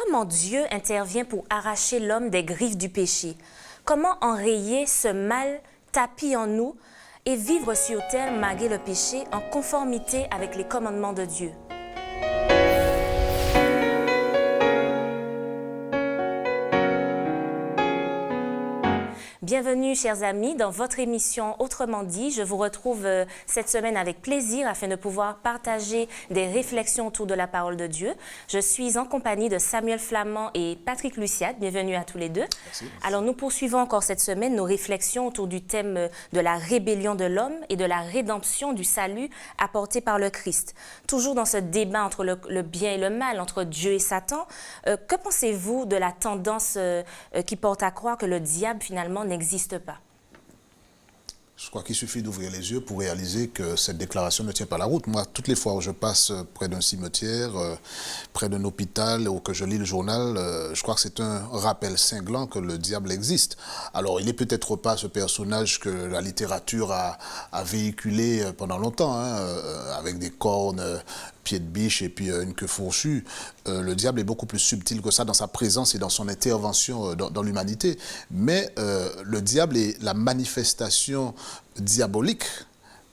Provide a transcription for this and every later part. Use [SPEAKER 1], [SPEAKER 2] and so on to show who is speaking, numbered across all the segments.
[SPEAKER 1] comment Dieu intervient pour arracher l'homme des griffes du péché? Comment enrayer ce mal tapi en nous et vivre sur terre malgré le péché en conformité avec les commandements de Dieu? Bienvenue, chers amis, dans votre émission Autrement dit. Je vous retrouve cette semaine avec plaisir afin de pouvoir partager des réflexions autour de la parole de Dieu. Je suis en compagnie de Samuel Flamand et Patrick Luciat. Bienvenue à tous les deux. Merci. Alors, nous poursuivons encore cette semaine nos réflexions autour du thème de la rébellion de l'homme et de la rédemption du salut apporté par le Christ. Toujours dans ce débat entre le bien et le mal, entre Dieu et Satan, que pensez-vous de la tendance qui porte à croire que le diable, finalement, n'existe pas?
[SPEAKER 2] Je crois qu'il suffit d'ouvrir les yeux pour réaliser que cette déclaration ne tient pas la route. Moi, toutes les fois où je passe près d'un cimetière, près d'un hôpital, ou que je lis le journal, je crois que c'est un rappel cinglant que le diable existe. Alors, il n'est peut-être pas ce personnage que la littérature a véhiculé pendant longtemps, avec des cornes, pieds de biche et puis une queue fourchue. Le diable est beaucoup plus subtil que ça dans sa présence et dans son intervention dans l'humanité. Mais le diable est la manifestation diabolique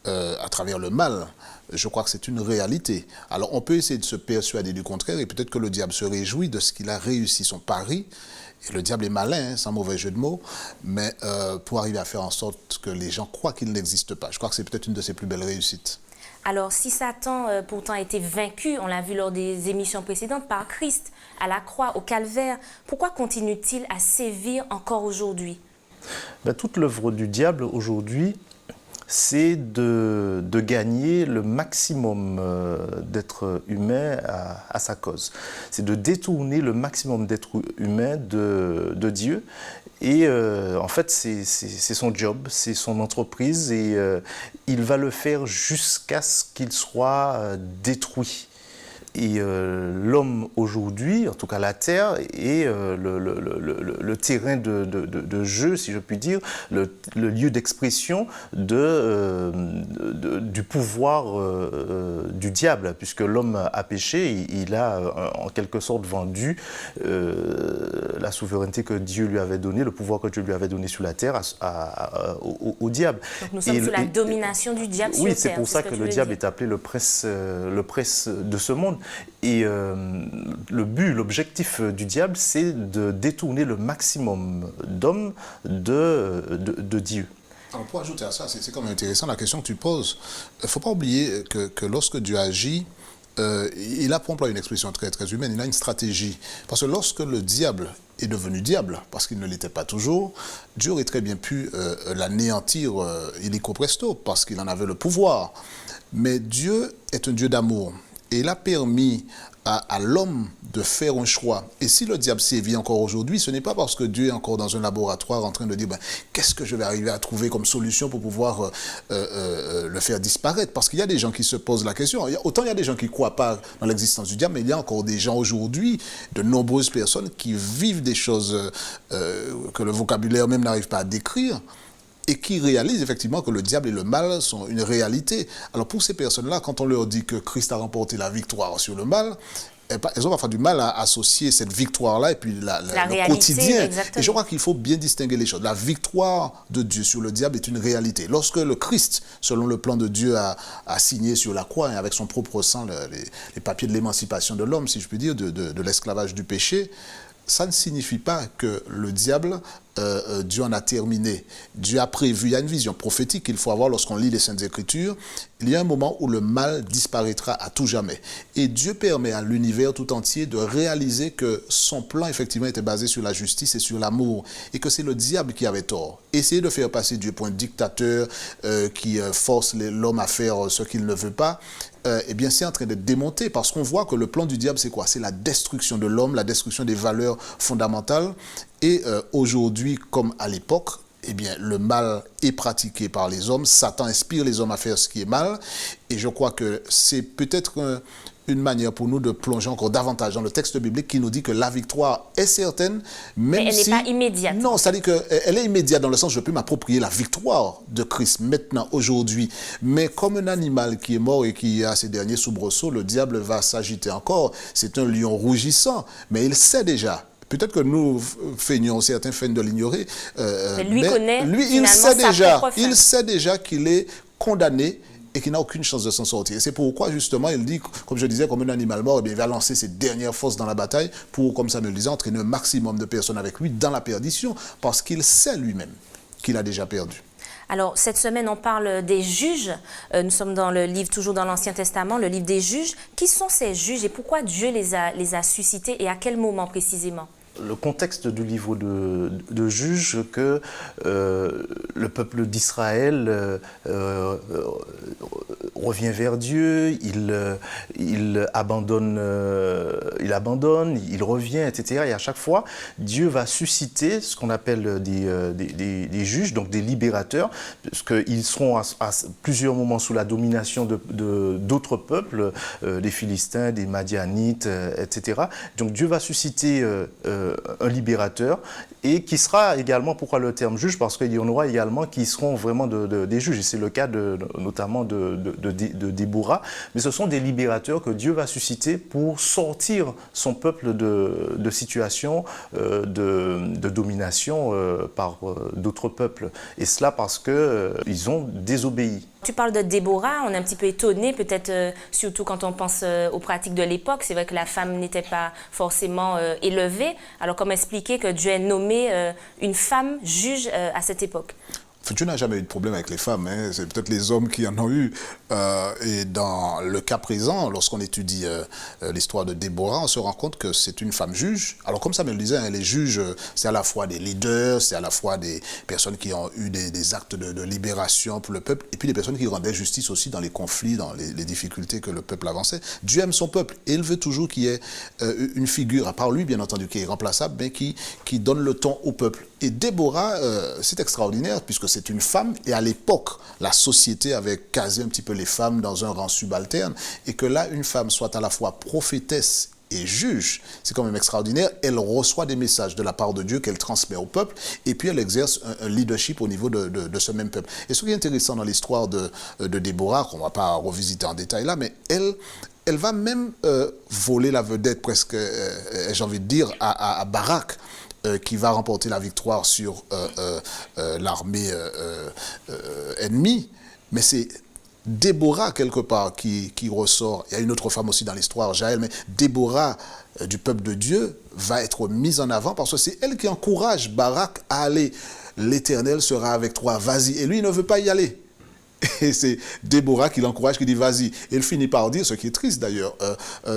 [SPEAKER 2] à travers le mal. Je crois que c'est une réalité. Alors on peut essayer de se persuader du contraire et peut-être que le diable se réjouit de ce qu'il a réussi son pari. Et le diable est malin, sans mauvais jeu de mots, mais pour arriver à faire en sorte que les gens croient qu'il n'existe pas. Je crois que c'est peut-être une de ses plus belles réussites.
[SPEAKER 1] Alors, si Satan, pourtant, a été vaincu, on l'a vu lors des émissions précédentes, par Christ, à la croix, au calvaire, pourquoi continue-t-il à sévir encore aujourd'hui?
[SPEAKER 3] Toute l'œuvre du diable aujourd'hui, c'est de gagner le maximum d'êtres humains à sa cause. C'est de détourner le maximum d'êtres humains de Dieu. Et en fait, c'est son job, c'est son entreprise et il va le faire jusqu'à ce qu'il soit détruit. Et l'homme aujourd'hui, en tout cas la Terre, est le terrain de jeu, si je puis dire, le lieu d'expression du pouvoir du diable, puisque l'homme a péché, il a en quelque sorte vendu la souveraineté que Dieu lui avait donnée, le pouvoir que Dieu lui avait donné sur la Terre au diable.
[SPEAKER 1] Donc nous sommes sous la domination du diable sur
[SPEAKER 3] oui,
[SPEAKER 1] Terre.
[SPEAKER 3] C'est pour ça que le diable est appelé le prince de ce monde. Et le but, l'objectif du diable, c'est de détourner le maximum d'hommes de Dieu.
[SPEAKER 2] Alors pour ajouter à ça, c'est quand même intéressant la question que tu poses. Il ne faut pas oublier que lorsque Dieu agit, il a pour employer une expression très, très humaine, il a une stratégie. Parce que lorsque le diable est devenu diable, parce qu'il ne l'était pas toujours, Dieu aurait très bien pu l'anéantir illico presto, parce qu'il en avait le pouvoir. Mais Dieu est un Dieu d'amour. Et il a permis à l'homme de faire un choix. Et si le diable sévit encore aujourd'hui, ce n'est pas parce que Dieu est encore dans un laboratoire en train de dire qu'est-ce que je vais arriver à trouver comme solution pour pouvoir le faire disparaître. Parce qu'il y a des gens qui se posent la question. Autant il y a des gens qui ne croient pas dans l'existence du diable, mais il y a encore des gens aujourd'hui, de nombreuses personnes qui vivent des choses que le vocabulaire même n'arrive pas à décrire, et qui réalisent effectivement que le diable et le mal sont une réalité. Alors pour ces personnes-là, quand on leur dit que Christ a remporté la victoire sur le mal, elles ont parfois du mal à associer cette victoire-là et puis le quotidien.
[SPEAKER 1] Exactement.
[SPEAKER 2] Et je crois qu'il faut bien distinguer les choses. La victoire de Dieu sur le diable est une réalité. Lorsque le Christ, selon le plan de Dieu, a signé sur la croix, et avec son propre sang, les papiers de l'émancipation de l'homme, si je puis dire, de l'esclavage du péché, ça ne signifie pas que le diable, Dieu en a terminé. Dieu a prévu, il y a une vision prophétique qu'il faut avoir lorsqu'on lit les Saintes Écritures. Il y a un moment où le mal disparaîtra à tout jamais. Et Dieu permet à l'univers tout entier de réaliser que son plan, effectivement, était basé sur la justice et sur l'amour. Et que c'est le diable qui avait tort. Essayer de faire passer Dieu pour un dictateur qui force l'homme à faire ce qu'il ne veut pas, eh bien, c'est en train d'être démonté parce qu'on voit que le plan du diable, c'est quoi? C'est la destruction de l'homme, la destruction des valeurs fondamentales. Et aujourd'hui, comme à l'époque, eh bien, le mal est pratiqué par les hommes. Satan inspire les hommes à faire ce qui est mal. Et je crois que c'est peut-être une manière pour nous de plonger encore davantage dans le texte biblique qui nous dit que la victoire est certaine, même
[SPEAKER 1] Mais elle
[SPEAKER 2] si...
[SPEAKER 1] n'est pas immédiate.
[SPEAKER 2] Non, c'est-à-dire qu'elle est immédiate dans le sens où je peux m'approprier la victoire de Christ maintenant, aujourd'hui. Mais comme un animal qui est mort et qui a ses derniers soubresauts, le diable va s'agiter encore. C'est un lion rougissant, mais il sait déjà. Peut-être que nous feignons, certains feignent de l'ignorer.
[SPEAKER 1] Mais lui connaît
[SPEAKER 2] il sait
[SPEAKER 1] sa
[SPEAKER 2] déjà,
[SPEAKER 1] propre fin.
[SPEAKER 2] il sait déjà qu'il est condamné et qu'il n'a aucune chance de s'en sortir. Et c'est pourquoi, justement, il dit, comme je disais, comme un animal mort, eh bien, il va lancer ses dernières forces dans la bataille pour, comme ça me le disait, entraîner un maximum de personnes avec lui dans la perdition, parce qu'il sait lui-même qu'il a déjà perdu.
[SPEAKER 1] Alors, cette semaine, on parle des juges. Nous sommes dans le livre, toujours dans l'Ancien Testament, le livre des juges. Qui sont ces juges et pourquoi Dieu les a suscités et à quel moment précisément?
[SPEAKER 3] Le contexte du livre de Juges, que le peuple d'Israël revient vers Dieu, il abandonne, il revient, etc. Et à chaque fois, Dieu va susciter ce qu'on appelle des juges, donc des libérateurs, parce qu'ils seront à plusieurs moments sous la domination d'autres peuples, des Philistins, des Madianites, etc. Donc Dieu va susciter un libérateur, et qui sera également, pourquoi le terme juge? Parce qu'il y en aura également qui seront vraiment des juges, et c'est le cas notamment de Déborah, mais ce sont des libérateurs que Dieu va susciter pour sortir son peuple de situations de domination par d'autres peuples, et cela parce qu'ils ont désobéi.
[SPEAKER 1] Tu parles de Déborah, on est un petit peu étonné, peut-être surtout quand on pense aux pratiques de l'époque. C'est vrai que la femme n'était pas forcément élevée. Alors comment expliquer que Dieu ait nommé une femme juge à cette époque?
[SPEAKER 2] Dieu n'a jamais eu de problème avec les femmes, hein. C'est peut-être les hommes qui en ont eu. Et dans le cas présent, lorsqu'on étudie l'histoire de Déborah, on se rend compte que c'est une femme juge. Alors comme ça me le disait, hein, les juges, c'est à la fois des leaders, c'est à la fois des personnes qui ont eu des actes de libération pour le peuple, et puis des personnes qui rendaient justice aussi dans les conflits, dans les difficultés que le peuple avançait. Dieu aime son peuple, et il veut toujours qu'il y ait une figure, à part lui bien entendu, qui est irremplaçable, mais qui donne le ton au peuple. Et Déborah, c'est extraordinaire, puisque c'est une femme, et à l'époque, la société avait casé un petit peu les femmes dans un rang subalterne, et que là, une femme soit à la fois prophétesse et juge, c'est quand même extraordinaire. Elle reçoit des messages de la part de Dieu qu'elle transmet au peuple, et puis elle exerce un leadership au niveau de ce même peuple. Et ce qui est intéressant dans l'histoire de Déborah, qu'on ne va pas revisiter en détail là, mais elle va même voler la vedette, presque, j'ai envie de dire, à Barak, qui va remporter la victoire sur l'armée ennemie. Mais c'est Déborah, quelque part, qui ressort. Il y a une autre femme aussi dans l'histoire, Jaël, mais Déborah, du peuple de Dieu, va être mise en avant parce que c'est elle qui encourage Barak à aller. L'Éternel sera avec toi, vas-y. Et lui, il ne veut pas y aller. Et c'est Déborah qui l'encourage, qui dit vas-y. Et il finit par dire, ce qui est triste d'ailleurs,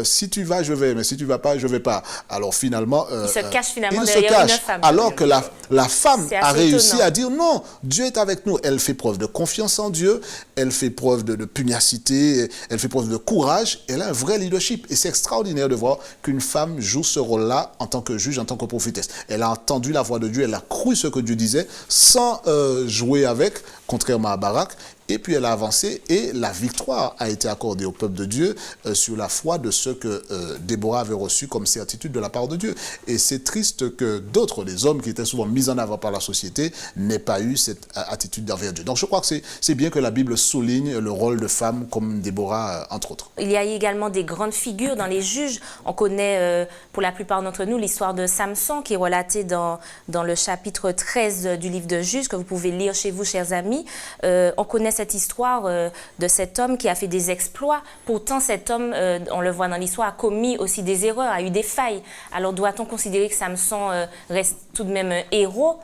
[SPEAKER 2] si tu vas, je vais, mais si tu ne vas pas, je ne vais pas. Alors finalement,
[SPEAKER 1] il se cache finalement derrière une femme.
[SPEAKER 2] Alors que la femme a réussi
[SPEAKER 1] étonnant.
[SPEAKER 2] à dire non, Dieu est avec nous. Elle fait preuve de confiance en Dieu, elle fait preuve de pugnacité, elle fait preuve de courage, elle a un vrai leadership. Et c'est extraordinaire de voir qu'une femme joue ce rôle-là en tant que juge, en tant que prophétesse. Elle a entendu la voix de Dieu, elle a cru ce que Dieu disait sans jouer avec, contrairement à Barak. Et puis elle a avancé et la victoire a été accordée au peuple de Dieu sur la foi de ce que Déborah avait reçu comme certitude de la part de Dieu. Et c'est triste que d'autres, les hommes qui étaient souvent mis en avant par la société, n'aient pas eu cette attitude envers Dieu. Donc je crois que c'est bien que la Bible souligne le rôle de femmes comme Déborah, entre autres.
[SPEAKER 1] Il y a également des grandes figures dans les juges. On connaît pour la plupart d'entre nous l'histoire de Samson qui est relatée dans le chapitre 13 du livre de Juges que vous pouvez lire chez vous, chers amis. On connaît cette histoire de cet homme qui a fait des exploits. Pourtant, cet homme, on le voit dans l'histoire, a commis aussi des erreurs, a eu des failles. Alors, doit-on considérer que Samson reste tout de même un héros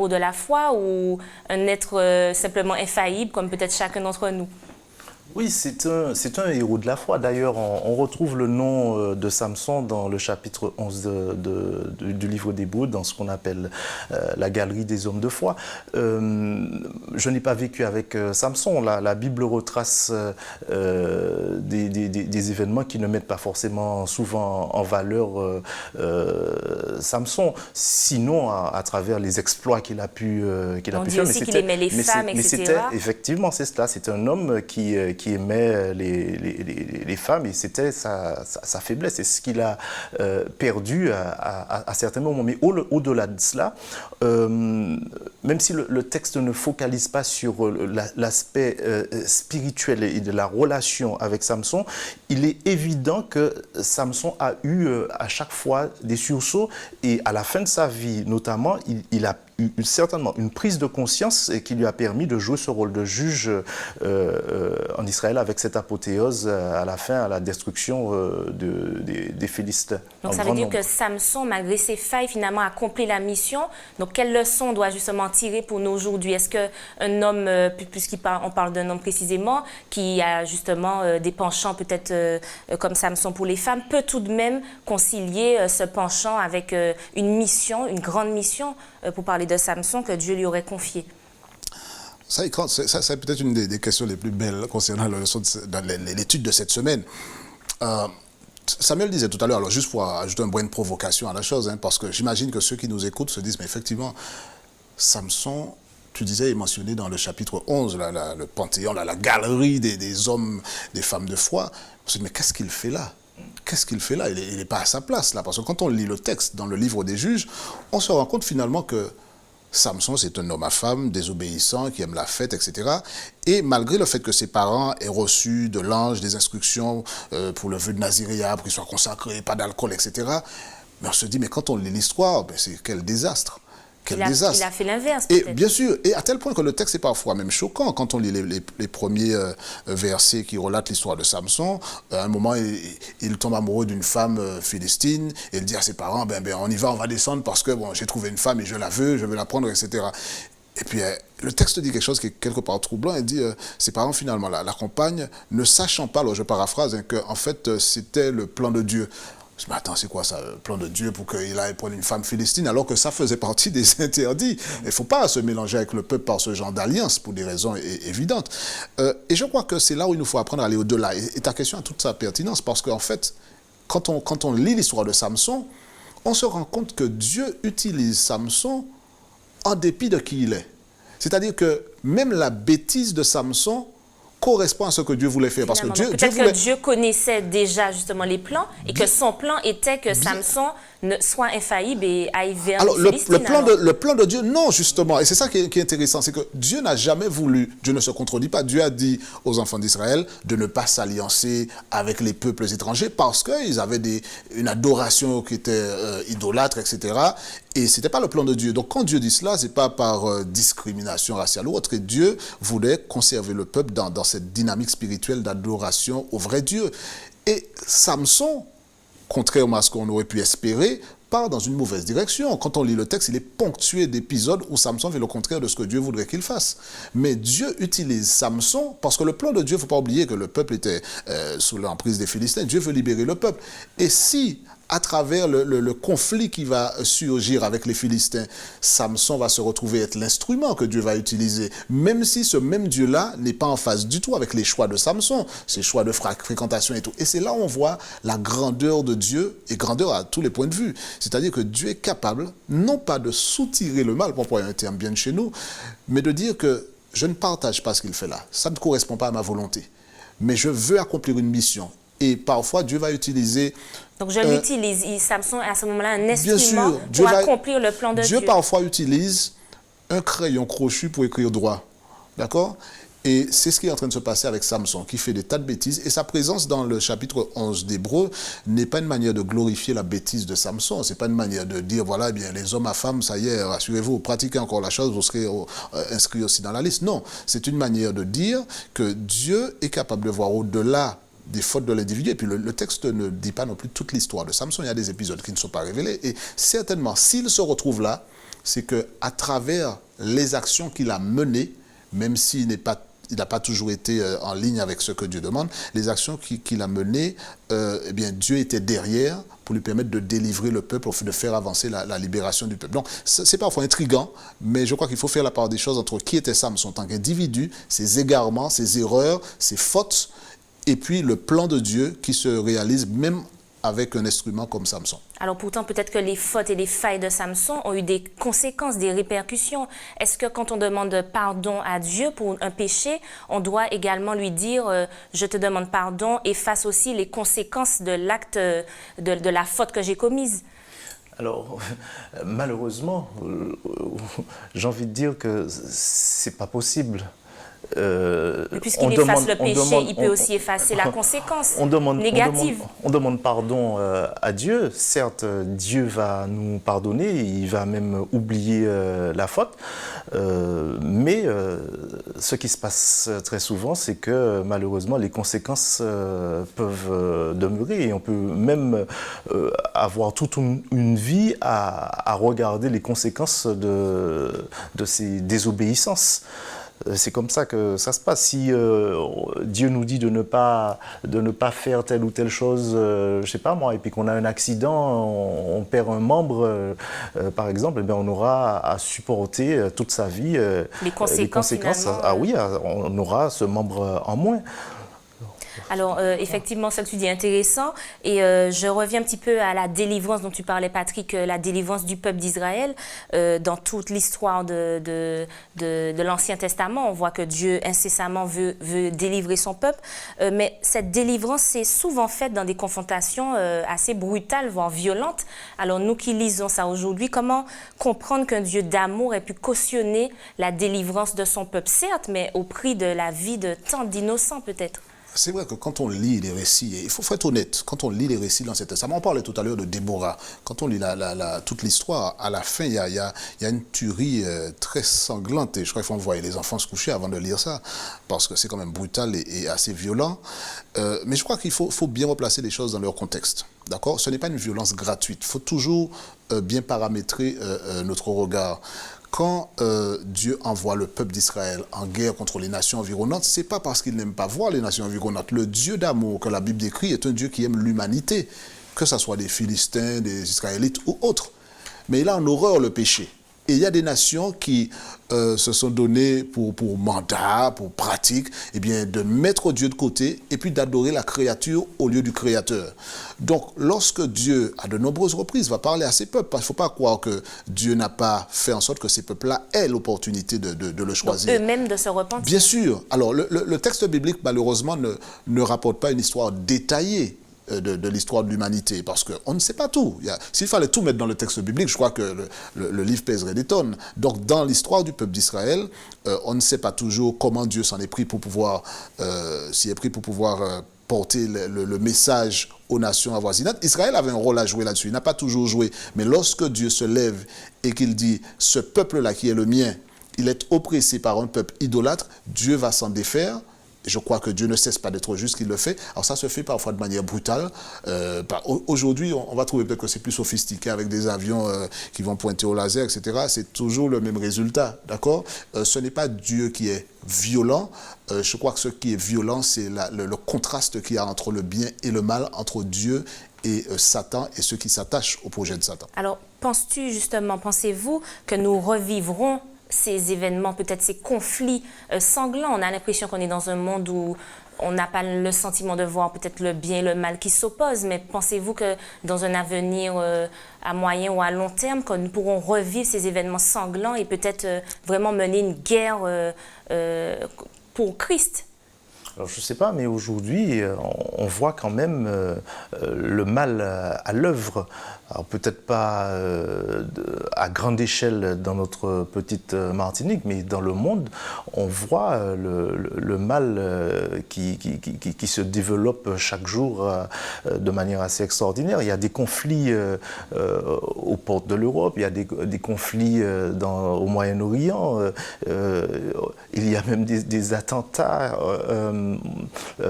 [SPEAKER 1] de la foi ou un être simplement infaillible, comme peut-être chacun d'entre nous?
[SPEAKER 3] Oui, c'est un héros de la foi. D'ailleurs, on retrouve le nom de Samson dans le chapitre 11 du livre d'Hébreux, dans ce qu'on appelle la galerie des hommes de foi. Je n'ai pas vécu avec Samson. La Bible retrace des événements qui ne mettent pas forcément souvent en valeur Samson, sinon à travers les exploits qu'il a pu faire.
[SPEAKER 1] On dit aussi qu'il aimait les femmes, etc.
[SPEAKER 3] Effectivement, c'est cela. C'est un homme qui aimait les femmes, et c'était sa faiblesse, c'est ce qu'il a perdu à certains moments. Mais au-delà de cela, même si le texte ne focalise pas sur l'aspect spirituel et de la relation avec Samson, il est évident que Samson a eu à chaque fois des sursauts, et à la fin de sa vie notamment, il a eu certainement une prise de conscience qui lui a permis de jouer ce rôle de juge en Israël, avec cette apothéose à la fin, à la destruction des Philistins.
[SPEAKER 1] Donc ça veut dire que Samson, malgré ses failles, finalement a accompli la mission. Donc quelle leçon on doit justement tirer pour nous aujourd'hui? Est-ce qu'un homme, on parle d'un homme précisément, qui a justement des penchants peut-être comme Samson pour les femmes, peut tout de même concilier ce penchant avec une mission, une grande mission, pour parler de Samson, que Dieu lui aurait confiée?
[SPEAKER 2] Ça, c'est peut-être une des questions les plus belles concernant l'étude de cette semaine. Samuel disait tout à l'heure, alors juste pour ajouter un brin de provocation à la chose, parce que j'imagine que ceux qui nous écoutent se disent, mais effectivement, Samson, tu disais, est mentionné dans le chapitre 11, le panthéon, la galerie des hommes, des femmes de foi. On se dit, mais qu'est-ce qu'il fait là? Qu'est-ce qu'il fait là? Il n'est pas à sa place là, parce que quand on lit le texte dans le livre des Juges, on se rend compte finalement que Samson, c'est un homme à femme, désobéissant, qui aime la fête, etc. Et malgré le fait que ses parents aient reçu de l'ange des instructions pour le vœu de Naziréa, pour qu'il soit consacré, pas d'alcool, etc., mais on se dit, mais quand on lit l'histoire, c'est quel désastre! Quel désastre.
[SPEAKER 1] Il a fait l'inverse.
[SPEAKER 2] Et bien sûr, et à tel point que le texte est parfois même choquant quand on lit les premiers versets qui relatent l'histoire de Samson. À un moment, il tombe amoureux d'une femme philistine et il dit à ses parents, on y va, on va descendre parce que bon, j'ai trouvé une femme et je la veux, je veux la prendre, etc. Et puis le texte dit quelque chose qui est quelque part troublant. Il dit, ses parents finalement l'accompagnent, ne sachant pas, alors je paraphrase, qu'en fait c'était le plan de Dieu. Mais attends, c'est quoi ça, le plan de Dieu pour qu'il aille prendre une femme philistine, alors que ça faisait partie des interdits. Il ne faut pas se mélanger avec le peuple par ce genre d'alliance, pour des raisons évidentes. Et je crois que c'est là où il nous faut apprendre à aller au-delà. Et ta question a toute sa pertinence, parce qu'en fait, quand on lit l'histoire de Samson, on se rend compte que Dieu utilise Samson en dépit de qui il est. C'est-à-dire que même la bêtise de Samson correspond à ce que Dieu voulait faire. Parce que
[SPEAKER 1] peut-être que Dieu connaissait déjà justement les plans et que son plan était que Samson soit infaillible et aille vers les Philistines.
[SPEAKER 2] Le plan de Dieu, non, justement. Et c'est ça qui est intéressant, c'est que Dieu n'a jamais voulu, Dieu ne se contredit pas, Dieu a dit aux enfants d'Israël de ne pas s'alliancer avec les peuples étrangers parce qu'ils avaient une adoration qui était idolâtre, etc. Et ce n'était pas le plan de Dieu. Donc quand Dieu dit cela, ce n'est pas par discrimination raciale ou autre. Et Dieu voulait conserver le peuple dans cette dynamique spirituelle d'adoration au vrai Dieu. Et Samson, contrairement à ce qu'on aurait pu espérer, part dans une mauvaise direction. Quand on lit le texte, il est ponctué d'épisodes où Samson fait le contraire de ce que Dieu voudrait qu'il fasse. Mais Dieu utilise Samson, parce que le plan de Dieu, il ne faut pas oublier que le peuple était sous l'emprise des Philistins. Dieu veut libérer le peuple. Et si, à travers le conflit qui va surgir avec les Philistins, Samson va se retrouver être l'instrument que Dieu va utiliser, même si ce même Dieu-là n'est pas en phase du tout avec les choix de Samson, ses choix de fréquentation et tout. Et c'est là où on voit la grandeur de Dieu, et grandeur à tous les points de vue. C'est-à-dire que Dieu est capable, non pas de soutirer le mal, pour employer un terme bien de chez nous, mais de dire que je ne partage pas ce qu'il fait là. Ça ne correspond pas à ma volonté. Mais je veux accomplir une mission. Et parfois, Dieu va utiliser...
[SPEAKER 1] Donc, je l'utilise. Samson est à ce moment-là un instrument pour accomplir le plan de Dieu.
[SPEAKER 2] Dieu parfois utilise un crayon crochu pour écrire droit. D'accord? Et c'est ce qui est en train de se passer avec Samson, qui fait des tas de bêtises. Et sa présence dans le chapitre 11 d'Hébreux n'est pas une manière de glorifier la bêtise de Samson. Ce n'est pas une manière de dire, voilà, eh bien, les hommes à femmes, ça y est, rassurez-vous, pratiquez encore la chose, vous serez inscrits aussi dans la liste. Non, c'est une manière de dire que Dieu est capable de voir au-delà des fautes de l'individu. Et puis le texte ne dit pas non plus toute l'histoire de Samson. Il y a des épisodes qui ne sont pas révélés. Et certainement, s'il se retrouve là, c'est qu'à travers les actions qu'il a menées, même s'il n'a pas toujours été en ligne avec ce que Dieu demande, les actions qu'il a menées, eh bien, Dieu était derrière pour lui permettre de délivrer le peuple, de faire avancer la libération du peuple. Donc, c'est parfois intriguant, mais je crois qu'il faut faire la part des choses entre qui était Samson en tant qu'individu, ses égarements, ses erreurs, ses fautes, et puis le plan de Dieu qui se réalise même avec un instrument comme Samson.
[SPEAKER 1] Alors pourtant, peut-être que les fautes et les failles de Samson ont eu des conséquences, des répercussions. Est-ce que quand on demande pardon à Dieu pour un péché, on doit également lui dire je te demande pardon, efface aussi les conséquences de l'acte, de la faute que j'ai commise?
[SPEAKER 3] Alors, malheureusement, j'ai envie de dire que c'est pas possible.
[SPEAKER 1] Puisqu'il efface le péché, il peut aussi effacer la conséquence négative.
[SPEAKER 3] On demande pardon à Dieu. Certes, Dieu va nous pardonner, il va même oublier la faute. Mais ce qui se passe très souvent, c'est que malheureusement, les conséquences peuvent demeurer. Et on peut même avoir toute une vie à regarder les conséquences de ces désobéissances. C'est comme ça que ça se passe. Si Dieu nous dit de ne pas faire telle ou telle chose, je sais pas moi, et puis qu'on a un accident, on perd un membre, par exemple, eh bien, on aura à supporter toute sa vie
[SPEAKER 1] les conséquences.
[SPEAKER 3] Ah oui, on aura ce membre en moins.
[SPEAKER 1] Alors, effectivement, ça que tu dis est intéressant. Et je reviens un petit peu à la délivrance dont tu parlais, Patrick, la délivrance du peuple d'Israël. Dans toute l'histoire de l'Ancien Testament, on voit que Dieu incessamment veut délivrer son peuple. Mais cette délivrance, c'est souvent faite dans des confrontations assez brutales, voire violentes. Alors, nous qui lisons ça aujourd'hui, comment comprendre qu'un Dieu d'amour ait pu cautionner la délivrance de son peuple, certes, mais au prix de la vie de tant d'innocents, peut-être?
[SPEAKER 2] C'est vrai que quand on lit les récits, et il faut être honnête, quand on lit les récits dans l'Ancien Testament, on parlait tout à l'heure de Déborah, quand on lit toute l'histoire, à la fin, il y a une tuerie très sanglante, et je crois qu'il faut envoyer les enfants se coucher avant de lire ça, parce que c'est quand même brutal et assez violent. Mais je crois qu'il faut bien replacer les choses dans leur contexte. D'accord ? Ce n'est pas une violence gratuite. Il faut toujours bien paramétrer notre regard. Quand Dieu envoie le peuple d'Israël en guerre contre les nations environnantes, ce n'est pas parce qu'il n'aime pas voir les nations environnantes. Le Dieu d'amour que la Bible décrit est un Dieu qui aime l'humanité, que ce soit des Philistins, des Israélites ou autres. Mais il a en horreur le péché. Et il y a des nations qui se sont données pour mandat, pour pratique, eh bien, de mettre Dieu de côté et puis d'adorer la créature au lieu du Créateur. Donc, lorsque Dieu, à de nombreuses reprises, va parler à ses peuples, il ne faut pas croire que Dieu n'a pas fait en sorte que ces peuples-là aient l'opportunité de le choisir.
[SPEAKER 1] Donc, eux-mêmes de se repentir.
[SPEAKER 2] Bien sûr. Alors, le texte biblique, malheureusement, ne rapporte pas une histoire détaillée de l'histoire de l'humanité, parce qu'on ne sait pas tout. S'il fallait tout mettre dans le texte biblique, je crois que le livre pèserait des tonnes. Donc, dans l'histoire du peuple d'Israël, on ne sait pas toujours comment Dieu s'en est pris pour pouvoir, porter le message aux nations avoisinantes. Israël avait un rôle à jouer là-dessus. Il n'a pas toujours joué. Mais lorsque Dieu se lève et qu'il dit « Ce peuple-là qui est le mien, il est oppressé par un peuple idolâtre, Dieu va s'en défaire ». Je crois que Dieu ne cesse pas d'être juste qu'il le fait. Alors ça se fait parfois de manière brutale. Aujourd'hui, on va trouver peut-être que c'est plus sophistiqué avec des avions qui vont pointer au laser, etc. C'est toujours le même résultat, d'accord ? Ce n'est pas Dieu qui est violent. Je crois que ce qui est violent, c'est le contraste qu'il y a entre le bien et le mal, entre Dieu et Satan et ceux qui s'attachent au projet de Satan.
[SPEAKER 1] Alors, pensez-vous que nous revivrons ces événements, peut-être ces conflits sanglants? On a l'impression qu'on est dans un monde où on n'a pas le sentiment de voir peut-être le bien et le mal qui s'opposent, mais pensez-vous que dans un avenir à moyen ou à long terme, que nous pourrons revivre ces événements sanglants et peut-être vraiment mener une guerre pour Christ?
[SPEAKER 3] Alors je ne sais pas, mais aujourd'hui, on voit quand même le mal à l'œuvre. Alors peut-être pas à grande échelle dans notre petite Martinique, mais dans le monde, on voit le mal qui se développe chaque jour de manière assez extraordinaire. Il y a des conflits aux portes de l'Europe, il y a des conflits au Moyen-Orient, il y a même des attentats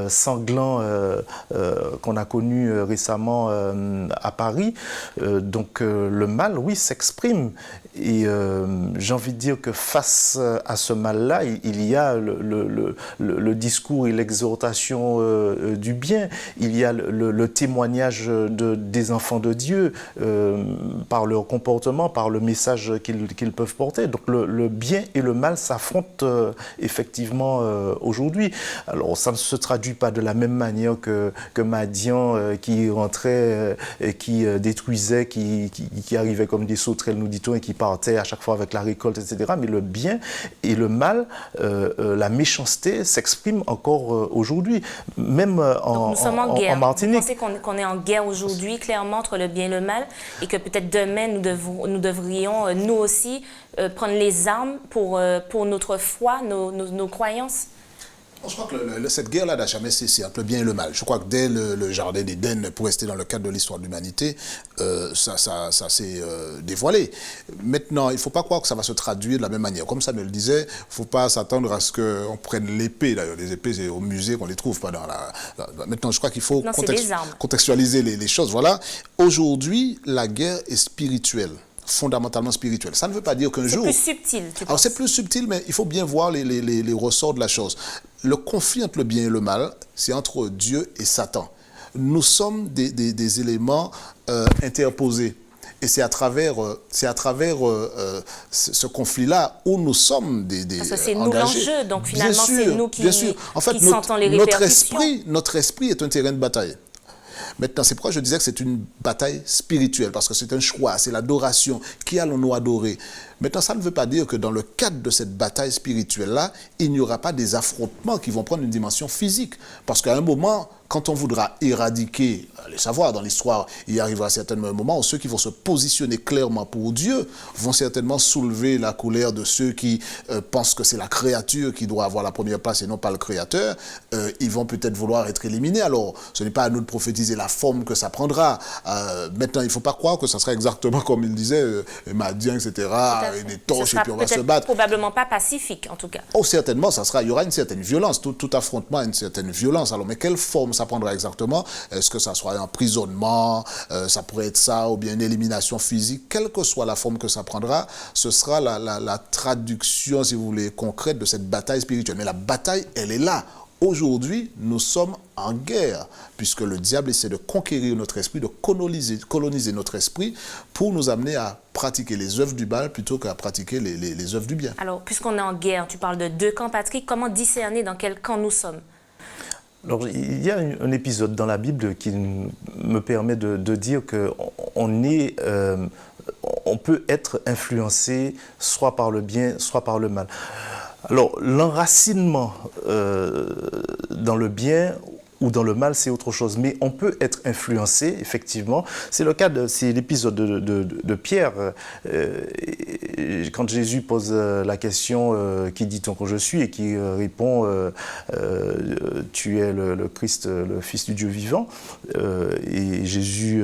[SPEAKER 3] sanglants qu'on a connus récemment à Paris. Donc le mal, oui, s'exprime. Et j'ai envie de dire que face à ce mal-là, il y a le discours et l'exhortation du bien. Il y a le témoignage des enfants de Dieu par leur comportement, par le message qu'ils peuvent porter. Donc le bien et le mal s'affrontent effectivement aujourd'hui. Alors ça ne se traduit pas de la même manière que Madian qui rentrait, qui détruisait, qui arrivait comme des sauterelles, nous dit-on, et qui partait à chaque fois avec la récolte, etc. Mais le bien et le mal, la méchanceté s'exprime encore aujourd'hui, même
[SPEAKER 1] nous sommes en guerre.
[SPEAKER 3] en Martinique.
[SPEAKER 1] Vous pensez qu'on est en guerre aujourd'hui, clairement, entre le bien et le mal, et que peut-être demain, nous devrions, nous aussi, prendre les armes pour notre foi, nos croyances?
[SPEAKER 2] Je crois que cette guerre-là n'a jamais cessé entre le bien et le mal. Je crois que dès le jardin d'Éden, pour rester dans le cadre de l'histoire de l'humanité, ça s'est dévoilé. Maintenant, il ne faut pas croire que ça va se traduire de la même manière. Comme Samuel disait, il ne faut pas s'attendre à ce qu'on prenne l'épée. D'ailleurs, les épées, c'est au musée qu'on les trouve, pas dans la... Maintenant, je crois qu'il faut contextualiser les choses. Voilà. Aujourd'hui, la guerre est spirituelle. Fondamentalement spirituel. Ça ne veut pas dire qu'un jour...
[SPEAKER 1] C'est plus subtil, tu penses?
[SPEAKER 2] Alors c'est plus subtil, mais il faut bien voir les ressorts de la chose. Le conflit entre le bien et le mal, c'est entre Dieu et Satan. Nous sommes des éléments interposés. Et c'est à travers ce conflit-là où nous sommes
[SPEAKER 1] Parce que c'est nous
[SPEAKER 2] engagés.
[SPEAKER 1] l'enjeu, donc finalement c'est nous qui
[SPEAKER 2] En fait,
[SPEAKER 1] sentons les répercussions.
[SPEAKER 2] Notre esprit est un terrain de bataille. Maintenant, c'est pourquoi je disais que c'est une bataille spirituelle, parce que c'est un choix, c'est l'adoration. Qui allons-nous adorer? Maintenant, ça ne veut pas dire que dans le cadre de cette bataille spirituelle-là, il n'y aura pas des affrontements qui vont prendre une dimension physique. Parce qu'à un moment, quand on voudra éradiquer, les savoirs dans l'histoire, il y arrivera certainement un moment où ceux qui vont se positionner clairement pour Dieu vont certainement soulever la colère de ceux qui pensent que c'est la créature qui doit avoir la première place et non pas le créateur. Ils vont peut-être vouloir être éliminés. Alors, ce n'est pas à nous de prophétiser la forme que ça prendra. Maintenant, il ne faut pas croire que ça sera exactement comme il disait, Madian, etc., et des torches, et puis on va se battre.
[SPEAKER 1] Probablement pas pacifique, en tout cas.
[SPEAKER 2] Oh, certainement, il y aura une certaine violence. Tout affrontement a une certaine violence. Alors, mais quelle forme ça prendra exactement? Est-ce que ça sera un emprisonnement? Ça pourrait être ça, ou bien une élimination physique? Quelle que soit la forme que ça prendra, ce sera la traduction, si vous voulez, concrète de cette bataille spirituelle. Mais la bataille, elle est là. Aujourd'hui, nous sommes en guerre, puisque le diable essaie de conquérir notre esprit, de coloniser notre esprit pour nous amener à pratiquer les œuvres du mal plutôt qu'à pratiquer les œuvres du bien.
[SPEAKER 1] Alors, puisqu'on est en guerre, tu parles de deux camps, Patrick, comment discerner dans quel camp nous sommes?
[SPEAKER 3] Alors, il y a un épisode dans la Bible qui me permet de dire qu'on peut être influencé soit par le bien, soit par le mal. Alors, l'enracinement dans le bien ou dans le mal, c'est autre chose. Mais on peut être influencé, effectivement. C'est l'épisode de Pierre. Quand Jésus pose la question « Qui dit-on que je suis ?» et qui répond « Tu es le Christ, le Fils du Dieu vivant. » Et Jésus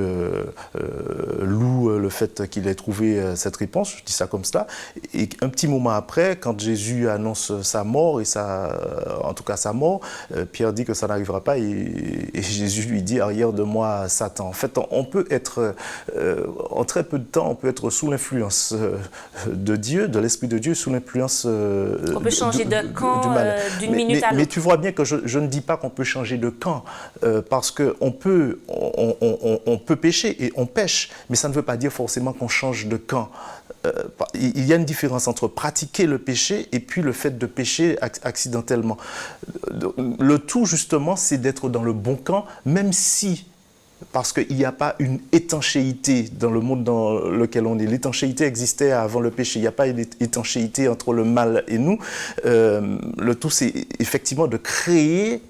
[SPEAKER 3] loue le fait qu'il ait trouvé cette réponse. Je dis ça comme ça. Et un petit moment après, quand Jésus annonce sa mort, en tout cas sa mort, Pierre dit que ça n'arrivera pas. Et Jésus lui dit « Arrière de moi, Satan ». En fait, on peut être, en très peu de temps, on peut être sous l'influence de Dieu, de l'Esprit de Dieu, sous l'influence
[SPEAKER 1] on peut changer de camp d'une minute à l'autre.
[SPEAKER 3] Mais tu vois bien que je ne dis pas qu'on peut changer de camp, parce qu'on peut pécher et on pêche, mais ça ne veut pas dire forcément qu'on change de camp. Il y a une différence entre pratiquer le péché et puis le fait de pécher accidentellement. Le tout, justement, c'est d'être dans le bon camp, même si, parce qu'il n'y a pas une étanchéité dans le monde dans lequel on est. L'étanchéité existait avant le péché. Il n'y a pas une étanchéité entre le mal et nous. Le tout, c'est effectivement de créer,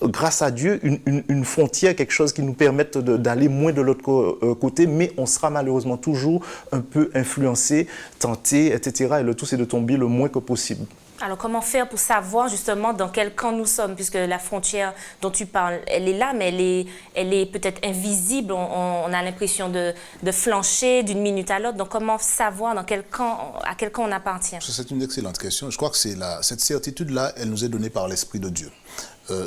[SPEAKER 3] grâce à Dieu, une frontière, quelque chose qui nous permette d'aller moins de l'autre côté, mais on sera malheureusement toujours un peu influencé, tenté, etc. Et le tout, c'est de tomber le moins que possible.
[SPEAKER 1] Alors, comment faire pour savoir justement dans quel camp nous sommes, puisque la frontière dont tu parles, elle est là, mais elle est peut-être invisible. On a l'impression de flancher d'une minute à l'autre. Donc, comment savoir à quel camp on appartient?
[SPEAKER 2] C'est une excellente question. Je crois que cette certitude-là, elle nous est donnée par l'Esprit de Dieu.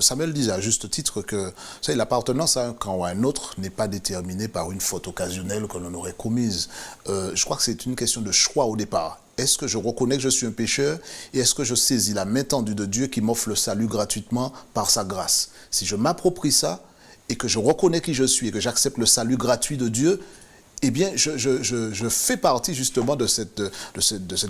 [SPEAKER 2] Samuel disait à juste titre que l'appartenance à un camp ou à un autre n'est pas déterminée par une faute occasionnelle que l'on aurait commise. Je crois que c'est une question de choix au départ. Est-ce que je reconnais que je suis un pécheur et est-ce que je saisis la main tendue de Dieu qui m'offre le salut gratuitement par sa grâce? Si je m'approprie ça et que je reconnais qui je suis et que j'accepte le salut gratuit de Dieu, eh bien, je fais partie justement de cette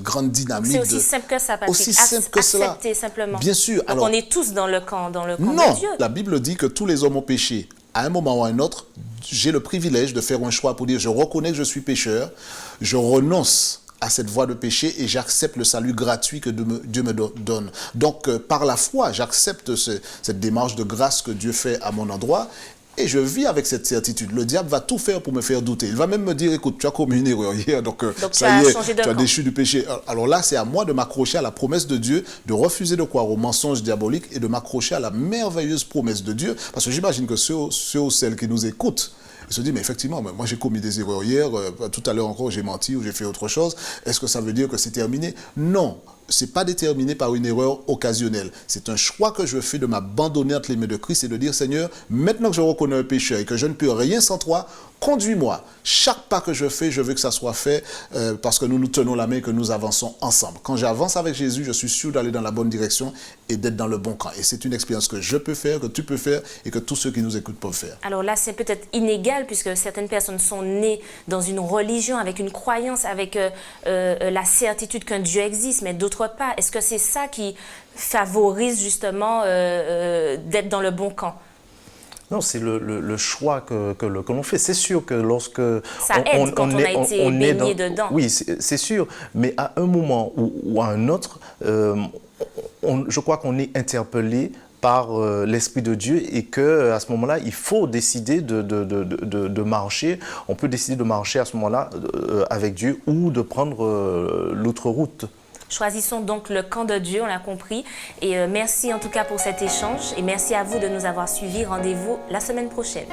[SPEAKER 2] grande dynamique.
[SPEAKER 1] C'est aussi simple que ça, Patrick.
[SPEAKER 2] Aussi simple que cela.
[SPEAKER 1] Accepter simplement.
[SPEAKER 2] Bien sûr.
[SPEAKER 1] Donc, on est tous dans le camp
[SPEAKER 2] non,
[SPEAKER 1] de Dieu.
[SPEAKER 2] La Bible dit que tous les hommes ont péché. À un moment ou à un autre, j'ai le privilège de faire un choix pour dire je reconnais que je suis pécheur, je renonce à cette voie de péché et j'accepte le salut gratuit que Dieu me donne. Donc, par la foi, j'accepte cette démarche de grâce que Dieu fait à mon endroit. Et je vis avec cette certitude. Le diable va tout faire pour me faire douter. Il va même me dire, écoute, tu as commis une erreur hier, donc ça y est, tu as déchu du péché. Alors là, c'est à moi de m'accrocher à la promesse de Dieu, de refuser de croire aux mensonges diaboliques et de m'accrocher à la merveilleuse promesse de Dieu. Parce que j'imagine que ceux ou celles qui nous écoutent, ils se disent, mais effectivement, moi j'ai commis des erreurs hier, tout à l'heure encore j'ai menti ou j'ai fait autre chose. Est-ce que ça veut dire que c'est terminé? Non. Ce n'est pas déterminé par une erreur occasionnelle. C'est un choix que je fais de m'abandonner entre les mains de Christ et de dire, Seigneur, maintenant que je reconnais un péché et que je ne peux rien sans toi, conduis-moi. Chaque pas que je fais, je veux que ça soit fait parce que nous nous tenons la main et que nous avançons ensemble. Quand j'avance avec Jésus, je suis sûr d'aller dans la bonne direction et d'être dans le bon camp. Et c'est une expérience que je peux faire, que tu peux faire et que tous ceux qui nous écoutent peuvent faire.
[SPEAKER 1] Alors là, c'est peut-être inégal puisque certaines personnes sont nées dans une religion, avec une croyance, avec la certitude qu'un Dieu existe, mais d'autres pas. Est-ce que c'est ça qui favorise justement d'être dans le bon camp?
[SPEAKER 3] Non, c'est le choix que l'on fait. C'est sûr que lorsque
[SPEAKER 1] ça aide quand on a été baigné dedans.
[SPEAKER 3] Oui, c'est sûr. Mais à un moment ou à un autre, je crois qu'on est interpellé par l'Esprit de Dieu et qu'à ce moment-là, il faut décider de marcher. On peut décider de marcher à ce moment-là avec Dieu ou de prendre l'autre route.
[SPEAKER 1] Choisissons donc le camp de Dieu, on l'a compris. Et merci en tout cas pour cet échange. Et merci à vous de nous avoir suivis. Rendez-vous la semaine prochaine.